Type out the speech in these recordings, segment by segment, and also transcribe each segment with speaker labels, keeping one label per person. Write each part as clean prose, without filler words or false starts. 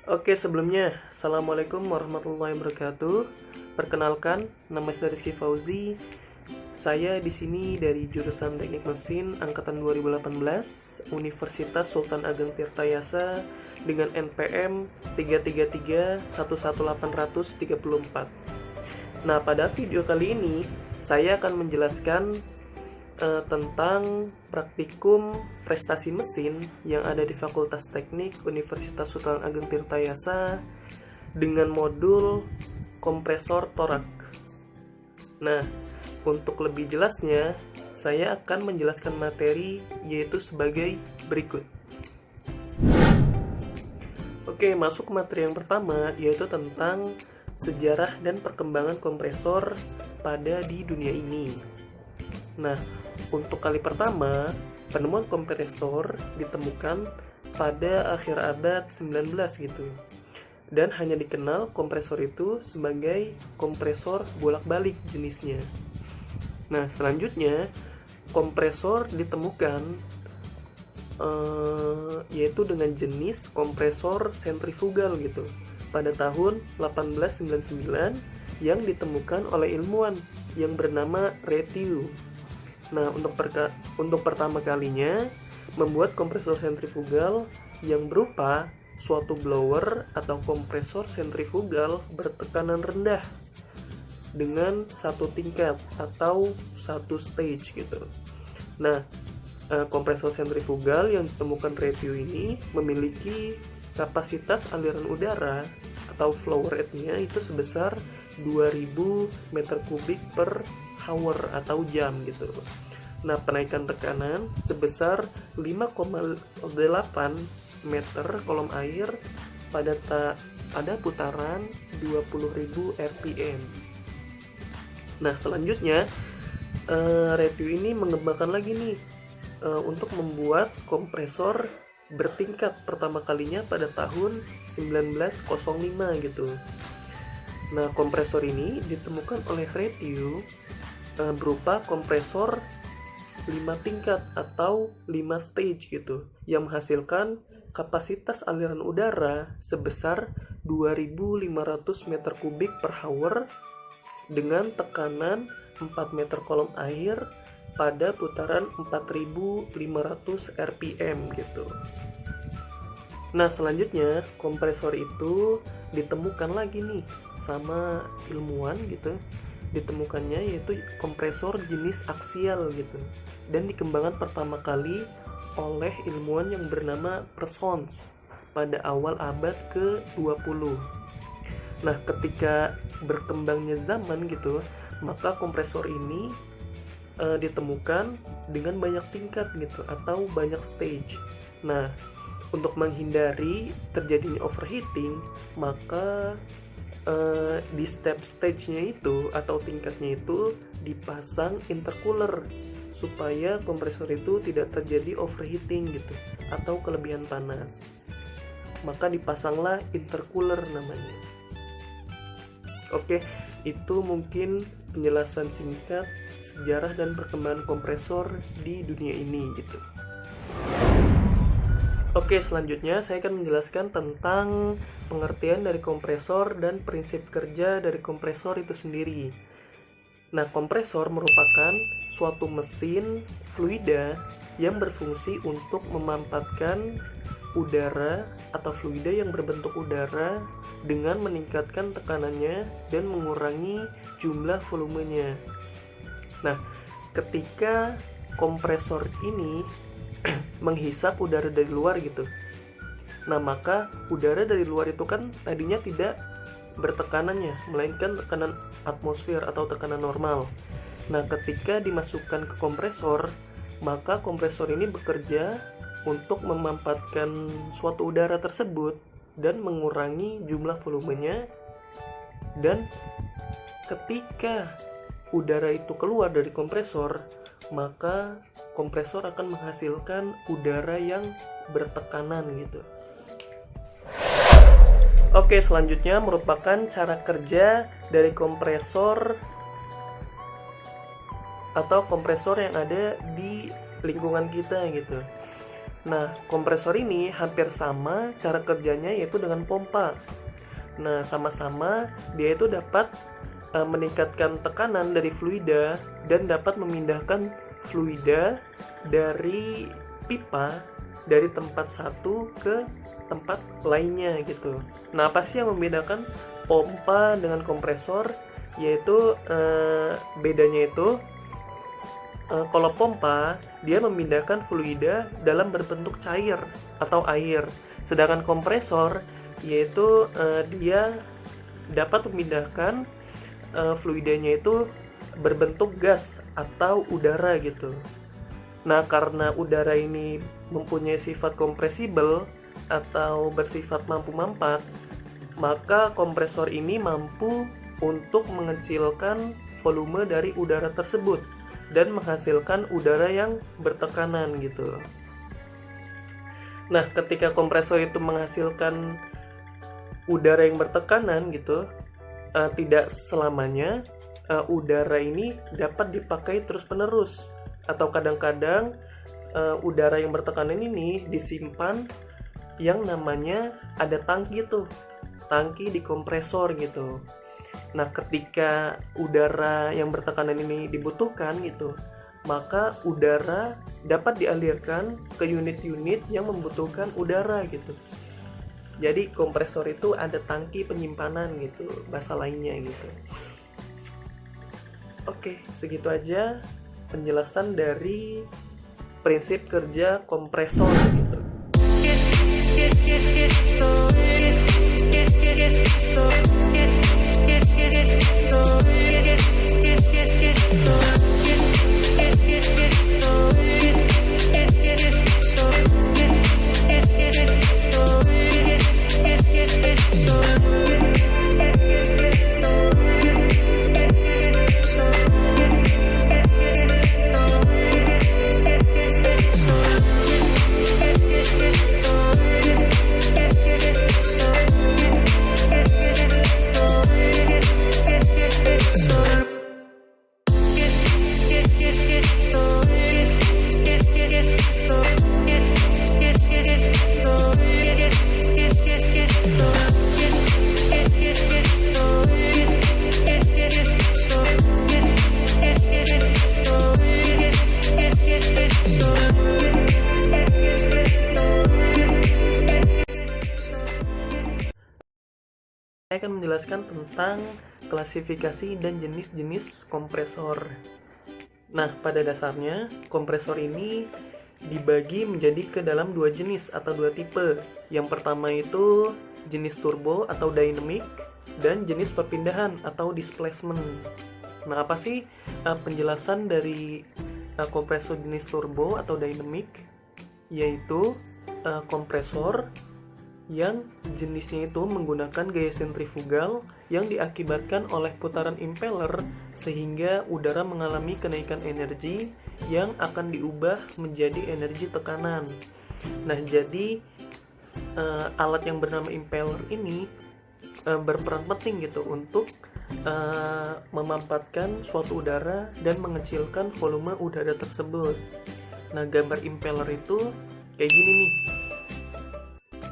Speaker 1: Oke, sebelumnya, Assalamualaikum warahmatullahi wabarakatuh. Perkenalkan, nama saya Rizky Fauzi. Saya di sini dari jurusan Teknik Mesin angkatan 2018, Universitas Sultan Ageng Tirtayasa dengan NPM 333118034. Nah, pada video kali ini saya akan menjelaskan tentang praktikum prestasi mesin yang ada di Fakultas Teknik Universitas Sultan Ageng Tirtayasa dengan modul kompresor torak. Nah, untuk lebih jelasnya, saya akan menjelaskan materi yaitu sebagai berikut. Oke, masuk ke materi yang pertama yaitu tentang sejarah dan perkembangan kompresor pada di dunia ini. Nah, untuk kali pertama, penemuan kompresor ditemukan pada akhir abad 19 gitu. Dan hanya dikenal kompresor itu sebagai kompresor bolak-balik jenisnya. Nah, selanjutnya kompresor ditemukan yaitu dengan jenis kompresor sentrifugal gitu pada tahun 1899 yang ditemukan oleh ilmuwan yang bernama Retief. Nah, untuk pertama kalinya membuat kompresor sentrifugal yang berupa suatu blower atau kompresor sentrifugal bertekanan rendah dengan satu tingkat atau satu stage gitu. Nah, kompresor sentrifugal yang ditemukan Retief ini memiliki kapasitas aliran udara atau flow rate-nya itu sebesar 2000 meter kubik per hour atau jam gitu. Nah, penaikan tekanan sebesar 5,8 meter kolom air pada putaran 20.000 rpm. Nah, selanjutnya Retief ini mengembangkan lagi nih untuk membuat kompresor bertingkat pertama kalinya pada tahun 1905 gitu. Nah, kompresor ini ditemukan oleh Retief berupa kompresor 5 tingkat atau 5 stage gitu yang menghasilkan kapasitas aliran udara sebesar 2500 meter kubik per hour dengan tekanan 4 meter kolom air pada putaran 4500 rpm gitu. Nah, selanjutnya kompresor itu ditemukan lagi nih sama ilmuwan gitu. Ditemukannya yaitu kompresor jenis aksial gitu dan dikembangkan pertama kali oleh ilmuwan yang bernama Parsons pada awal abad ke-20. Nah, ketika berkembangnya zaman gitu, maka kompresor ini ditemukan dengan banyak tingkat gitu atau banyak stage. Nah, untuk menghindari terjadinya overheating, maka di step stage-nya itu atau tingkatnya itu dipasang intercooler supaya kompresor itu tidak terjadi overheating gitu atau kelebihan panas. Maka dipasanglah intercooler namanya. Oke, itu mungkin penjelasan singkat sejarah dan perkembangan kompresor di dunia ini gitu. Oke, selanjutnya saya akan menjelaskan tentang pengertian dari kompresor dan prinsip kerja dari kompresor itu sendiri. Nah, kompresor merupakan suatu mesin fluida yang berfungsi untuk memampatkan udara atau fluida yang berbentuk udara dengan meningkatkan tekanannya dan mengurangi jumlah volumenya. Nah, ketika kompresor ini menghisap udara dari luar gitu. Nah, maka udara dari luar itu kan tadinya tidak bertekanannya, melainkan tekanan atmosfer atau tekanan normal. Nah, ketika dimasukkan ke kompresor, maka kompresor ini bekerja untuk memampatkan suatu udara tersebut dan mengurangi jumlah volumenya. Dan ketika udara itu keluar dari kompresor, maka kompresor akan menghasilkan udara yang bertekanan gitu. Oke, selanjutnya merupakan cara kerja dari kompresor atau kompresor yang ada di lingkungan kita gitu. Nah, kompresor ini hampir sama cara kerjanya yaitu dengan pompa. Nah, sama-sama dia itu dapat meningkatkan tekanan dari fluida dan dapat memindahkan fluida dari pipa dari tempat satu ke tempat lainnya gitu. Nah, apa sih yang membedakan pompa dengan kompresor? Yaitu bedanya itu kalau pompa dia memindahkan fluida dalam berbentuk cair atau air, sedangkan kompresor yaitu dia dapat memindahkan fluidanya itu berbentuk gas atau udara gitu. Nah, karena udara ini mempunyai sifat kompresibel atau bersifat mampu mampat, maka kompresor ini mampu untuk mengecilkan volume dari udara tersebut dan menghasilkan udara yang bertekanan gitu. Nah, ketika kompresor itu menghasilkan udara yang bertekanan gitu, tidak selamanya udara ini dapat dipakai terus-menerus, atau kadang-kadang udara yang bertekanan ini disimpan yang namanya ada tangki tuh, tangki di kompresor gitu. Nah, ketika udara yang bertekanan ini dibutuhkan gitu, maka udara dapat dialirkan ke unit-unit yang membutuhkan udara gitu. Jadi kompresor itu ada tangki penyimpanan gitu, bahasa lainnya gitu. Oke, segitu aja penjelasan dari prinsip kerja kompresor gitu. Saya akan menjelaskan tentang klasifikasi dan jenis-jenis kompresor. Nah, pada dasarnya kompresor ini dibagi menjadi ke dalam dua jenis atau dua tipe. Yang pertama itu jenis turbo atau dynamic dan jenis perpindahan atau displacement. Nah, apa sih penjelasan dari kompresor jenis turbo atau dynamic? Yaitu kompresor yang jenisnya itu menggunakan gaya sentrifugal yang diakibatkan oleh putaran impeller sehingga udara mengalami kenaikan energi yang akan diubah menjadi energi tekanan. Nah, jadi alat yang bernama impeller ini berperan penting gitu untuk memampatkan suatu udara dan mengecilkan volume udara tersebut. Nah, gambar impeller itu kayak gini nih.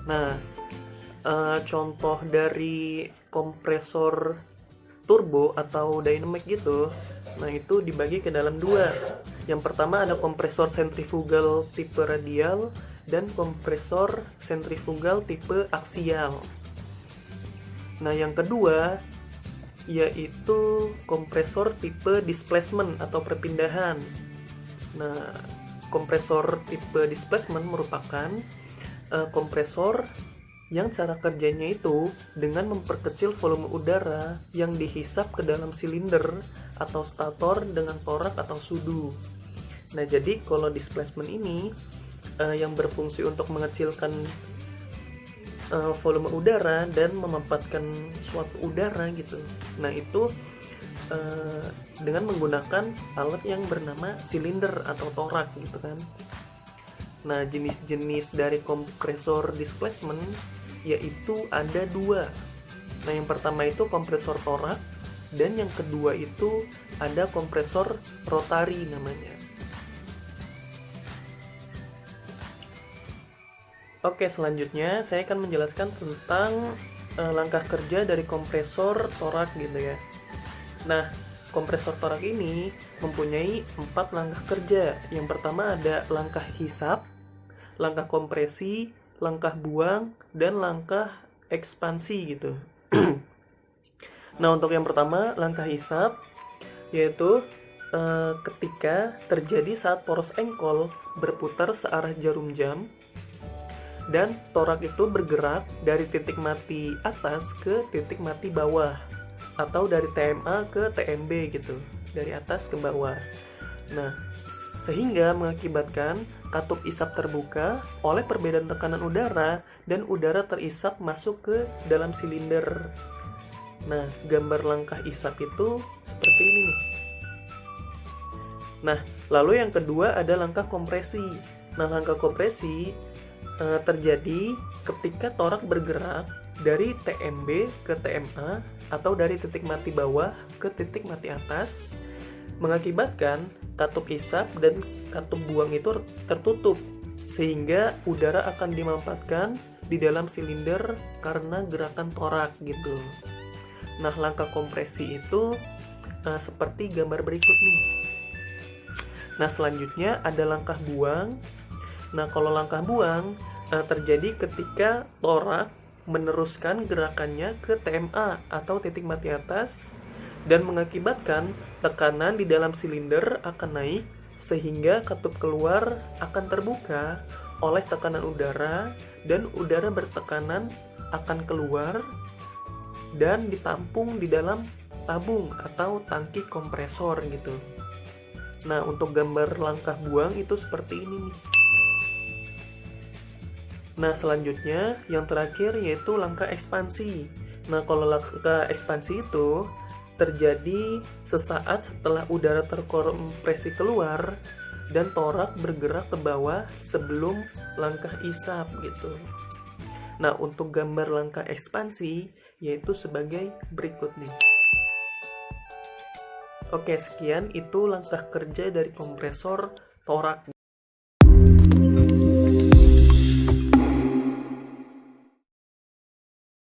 Speaker 1: Nah, contoh dari kompresor turbo atau dynamic gitu, nah itu dibagi ke dalam dua. Yang pertama ada kompresor sentrifugal tipe radial dan kompresor sentrifugal tipe aksial. Nah, yang kedua yaitu kompresor tipe displacement atau perpindahan. Nah, kompresor tipe displacement merupakan kompresor yang cara kerjanya itu dengan memperkecil volume udara yang dihisap ke dalam silinder atau stator dengan torak atau sudu. Nah, jadi kalau displacement ini yang berfungsi untuk mengecilkan volume udara dan memampatkan suatu udara gitu. Nah, itu dengan menggunakan alat yang bernama silinder atau torak gitu kan. Nah, jenis-jenis dari kompresor displacement yaitu ada dua. Nah, yang pertama itu kompresor torak dan yang kedua itu ada kompresor rotari namanya. Oke, selanjutnya saya akan menjelaskan tentang langkah kerja dari kompresor torak gitu ya. Nah, kompresor torak ini mempunyai 4 langkah kerja. Yang pertama ada langkah hisap, langkah kompresi, langkah buang, dan langkah ekspansi gitu. Nah, untuk yang pertama, langkah hisap, yaitu ketika terjadi saat poros engkol berputar searah jarum jam, dan torak itu bergerak dari titik mati atas ke titik mati bawah, atau dari TMA ke TMB gitu, dari atas ke bawah. Nah, sehingga mengakibatkan katup isap terbuka oleh perbedaan tekanan udara dan udara terisap masuk ke dalam silinder. Nah, gambar langkah isap itu seperti ini nih. Nah, lalu yang kedua ada langkah kompresi. Nah, langkah kompresi terjadi ketika torak bergerak dari TMB ke TMA atau dari titik mati bawah ke titik mati atas, mengakibatkan katup isap dan katup buang itu tertutup, sehingga udara akan dimampatkan di dalam silinder karena gerakan torak gitu. Nah, langkah kompresi itu seperti gambar berikut nih. Nah, selanjutnya ada langkah buang. Nah, kalau langkah buang terjadi ketika torak meneruskan gerakannya ke TMA atau titik mati atas dan mengakibatkan tekanan di dalam silinder akan naik sehingga katup keluar akan terbuka oleh tekanan udara dan udara bertekanan akan keluar dan ditampung di dalam tabung atau tangki kompresor gitu. Nah, untuk gambar langkah buang itu seperti ini nih. Nah, selanjutnya yang terakhir yaitu langkah ekspansi. Nah, kalau langkah ekspansi itu terjadi sesaat setelah udara terkompresi keluar dan torak bergerak ke bawah sebelum langkah isap gitu. Nah, untuk gambar langkah ekspansi yaitu sebagai berikut nih. Oke, sekian itu langkah kerja dari kompresor torak